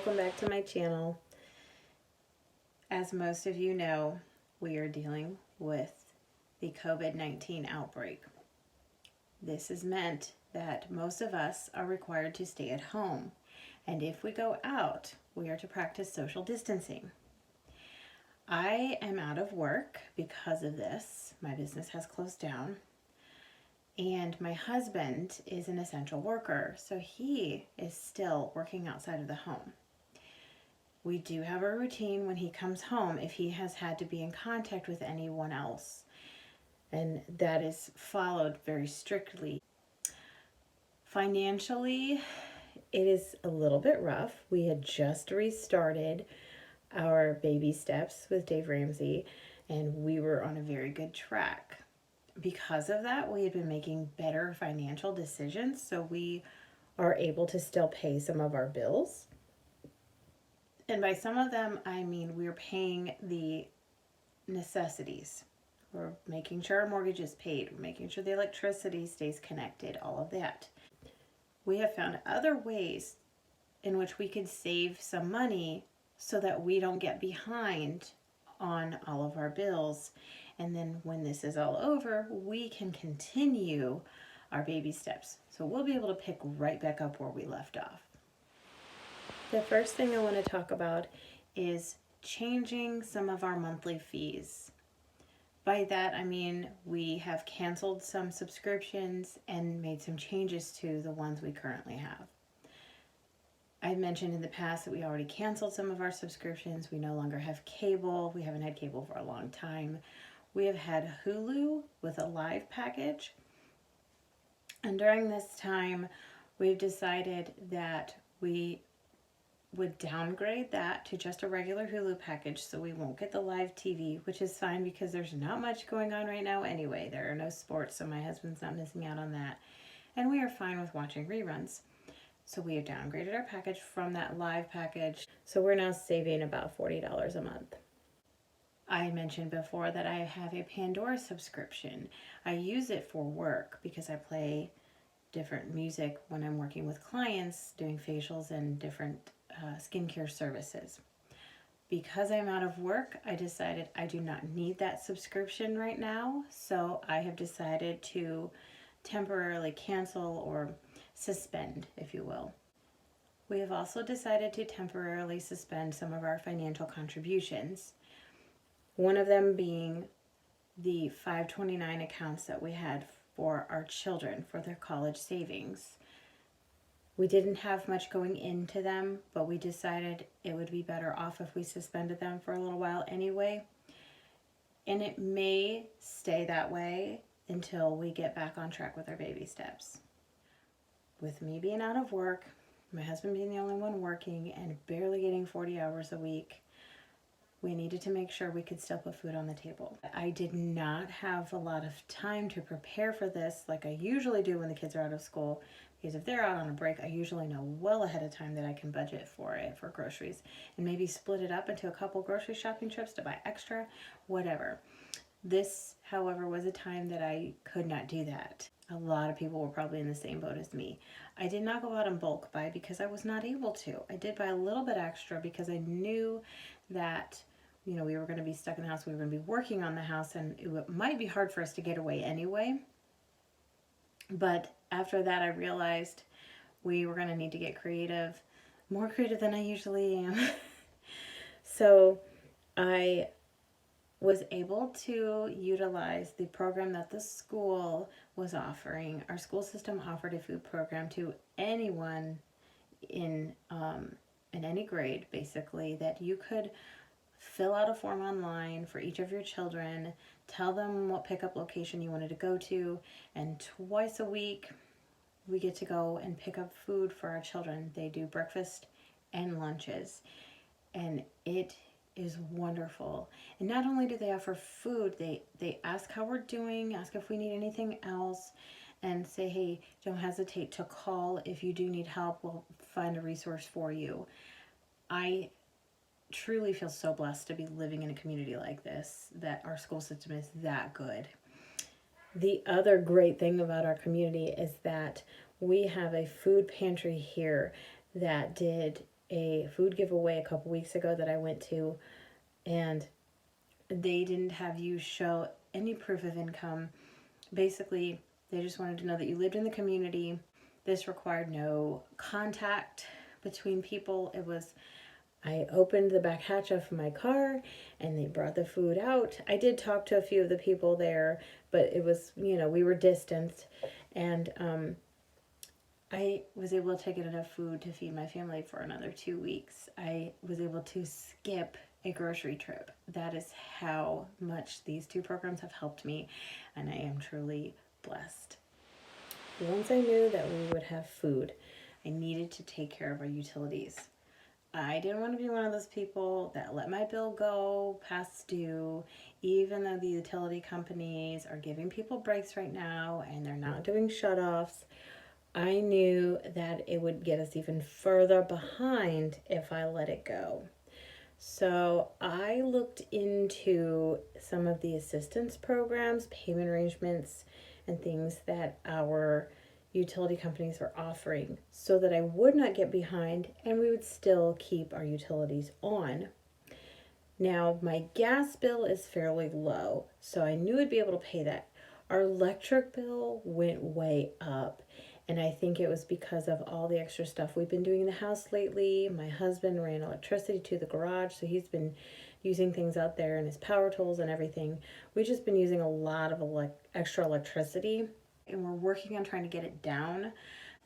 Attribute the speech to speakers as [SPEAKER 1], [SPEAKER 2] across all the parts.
[SPEAKER 1] welcome back to my channel. As most of you know, we are dealing with the COVID-19 outbreak. This has meant that most of us are required to stay at home, and if we go out, we are to practice social distancing. I am out of work because of this. My business has closed down, and my husband is an essential worker, so he is still working outside of the home. We do have a routine when he comes home if he has had to be in contact with anyone else, and that is followed very strictly. Financially, it is a little bit rough. We had just restarted our baby steps with Dave Ramsey, and we were on a very good track. Because of that, we had been making better financial decisions, so we are able to still pay some of our bills. And by some of them, I mean we're paying the necessities. We're making sure our mortgage is paid. We're making sure the electricity stays connected, all of that. We have found other ways in which we could save some money so that we don't get behind on all of our bills. And then when this is all over, we can continue our baby steps. So we'll be able to pick right back up where we left off. The first thing I want to talk about is changing some of our monthly fees. By that, I mean we have canceled some subscriptions and made some changes to the ones we currently have. I mentioned in the past that we already canceled some of our subscriptions. We no longer have cable. We haven't had cable for a long time. We have had Hulu with a live package. And during this time, we've decided that we would downgrade that to just a regular Hulu package so we won't get the live TV, which is fine because there's not much going on right now anyway. There are no sports, so my husband's not missing out on that. And we are fine with watching reruns. So we have downgraded our package from that live package. So we're now saving about $40 a month. I mentioned before that I have a Pandora subscription. I use it for work because I play different music when I'm working with clients doing facials and different skincare services. Because I'm out of work, I decided I do not need that subscription right now, so I have decided to temporarily cancel or suspend, if you will. We have also decided to temporarily suspend some of our financial contributions. One of them being the 529 accounts that we had for our children for their college savings. We didn't have much going into them, but we decided it would be better off if we suspended them for a little while anyway. And it may stay that way until we get back on track with our baby steps. With me being out of work, my husband being the only one working, and barely getting 40 hours a week, we needed to make sure we could still put food on the table. I did not have a lot of time to prepare for this like I usually do when the kids are out of school, because if they're out on a break, I usually know well ahead of time that I can budget for it, for groceries, and maybe split it up into a couple grocery shopping trips to buy extra, whatever. This, however, was a time that I could not do that. A lot of people were probably in the same boat as me. I did not go out and bulk buy because I was not able to. I did buy a little bit extra because I knew that we were going to be stuck in the house, we were going to be working on the house, and it might be hard for us to get away anyway. But after that, I realized we were going to need to get creative, more creative than I usually am. So I was able to utilize the program that the school was offering. Our school system offered a food program to anyone in any grade, basically, that you could fill out a form online for each of your children, tell them what pickup location you wanted to go to, and twice a week we get to go and pick up food for our children. They do breakfast and lunches, and it is wonderful. And not only do they offer food, they ask how we're doing, ask if we need anything else, and say, hey, don't hesitate to call if you do need help. We'll find a resource for you. I truly feel so blessed to be living in a community like this, that our school system is that good. The other great thing about our community is that we have a food pantry here that did a food giveaway a couple weeks ago that I went to, and they didn't have you show any proof of income. Basically, they just wanted to know that you lived in the community. This required no contact between people. It was, I opened the back hatch of my car and they brought the food out. I did talk to a few of the people there, but it was, we were distanced. And I was able to get enough food to feed my family for another 2 weeks. I was able to skip a grocery trip. That is how much these two programs have helped me, and I am truly blessed. Once I knew that we would have food, I needed to take care of our utilities. I didn't want to be one of those people that let my bill go past due, even though the utility companies are giving people breaks right now and they're not doing shutoffs. I knew that it would get us even further behind if I let it go. So I looked into some of the assistance programs, payment arrangements, and things that our utility companies are offering so that I would not get behind and we would still keep our utilities on. Now, my gas bill is fairly low, so I knew I'd be able to pay that. Our electric bill went way up, and I think it was because of all the extra stuff we've been doing in the house lately. My husband ran electricity to the garage, so he's been using things out there and his power tools and everything. We've just been using a lot of extra electricity, and we're working on trying to get it down.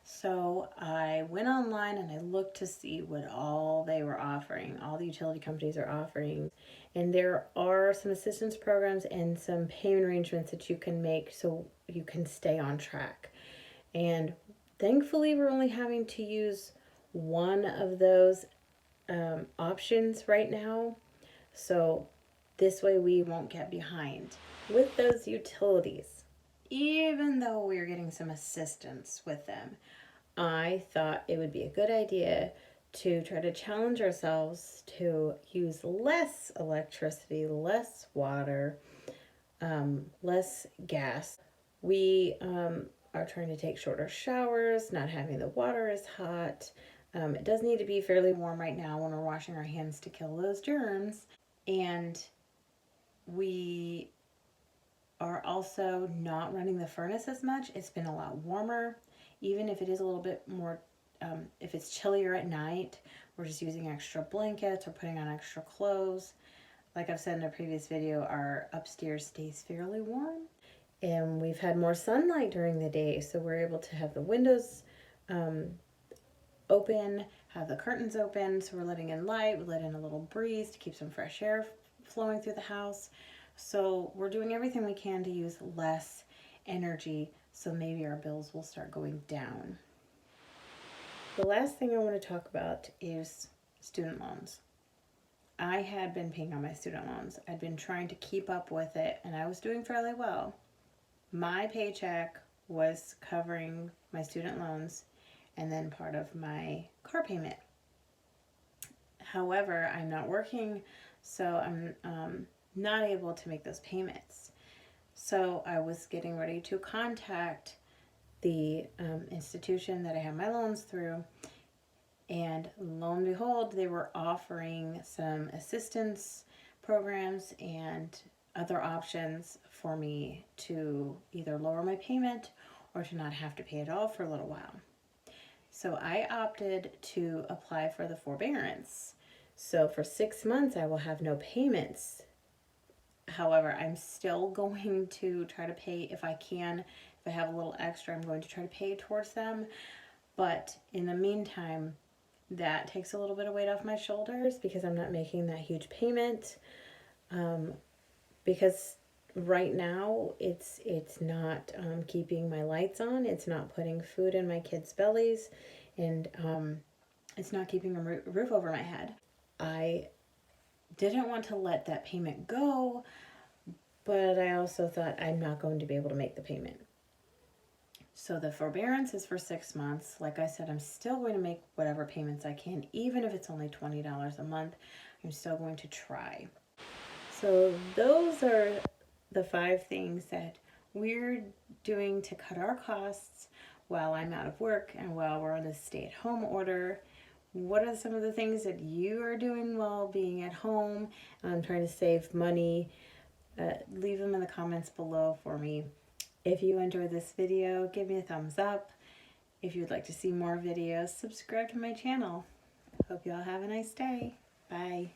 [SPEAKER 1] So I went online and I looked to see what all they were offering, all the utility companies are offering. And there are some assistance programs and some payment arrangements that you can make so you can stay on track. And thankfully, we're only having to use one of those options right now. So this way we won't get behind with those utilities. Even though we're getting some assistance with them, I thought it would be a good idea to try to challenge ourselves to use less electricity, less water, less gas. We are trying to take shorter showers, not having the water as hot. It does need to be fairly warm right now when we're washing our hands to kill those germs. And we are also not running the furnace as much. It's been a lot warmer. Even if it is a little bit more, if it's chillier at night, we're just using extra blankets or putting on extra clothes. Like I've said in a previous video, our upstairs stays fairly warm. And we've had more sunlight during the day, so we're able to have the windows open, have the curtains open, so we're letting in light, we let in a little breeze to keep some fresh air flowing through the house. So we're doing everything we can to use less energy, so maybe our bills will start going down. The last thing I want to talk about is student loans. I had been paying on my student loans. I'd been trying to keep up with it, and I was doing fairly well. My paycheck was covering my student loans and then part of my car payment. However, I'm not working, so I'm not able to make those payments. So I was getting ready to contact the institution that I have my loans through, and lo and behold, they were offering some assistance programs and other options for me to either lower my payment or to not have to pay it all for a little while. So I opted to apply for the forbearance. So for 6 months, I will have no payments. However, I'm still going to try to pay if I can. If I have a little extra, I'm going to try to pay towards them. But in the meantime, that takes a little bit of weight off my shoulders because I'm not making that huge payment. Because right now it's not keeping my lights on. It's not putting food in my kids' bellies, and it's not keeping a roof over my head. I didn't want to let that payment go, but I also thought I'm not going to be able to make the payment. So the forbearance is for 6 months. Like I said, I'm still going to make whatever payments I can, even if it's only $20 a month. I'm still going to try. So those are the 5 things that we're doing to cut our costs while I'm out of work and while we're on this stay-at-home order. what are some of the things that you are doing while being at home and trying to save money? Leave them in the comments below for me. If you enjoyed this video, give me a thumbs up. If you would like to see more videos, subscribe to my channel. Hope you all have a nice day. Bye.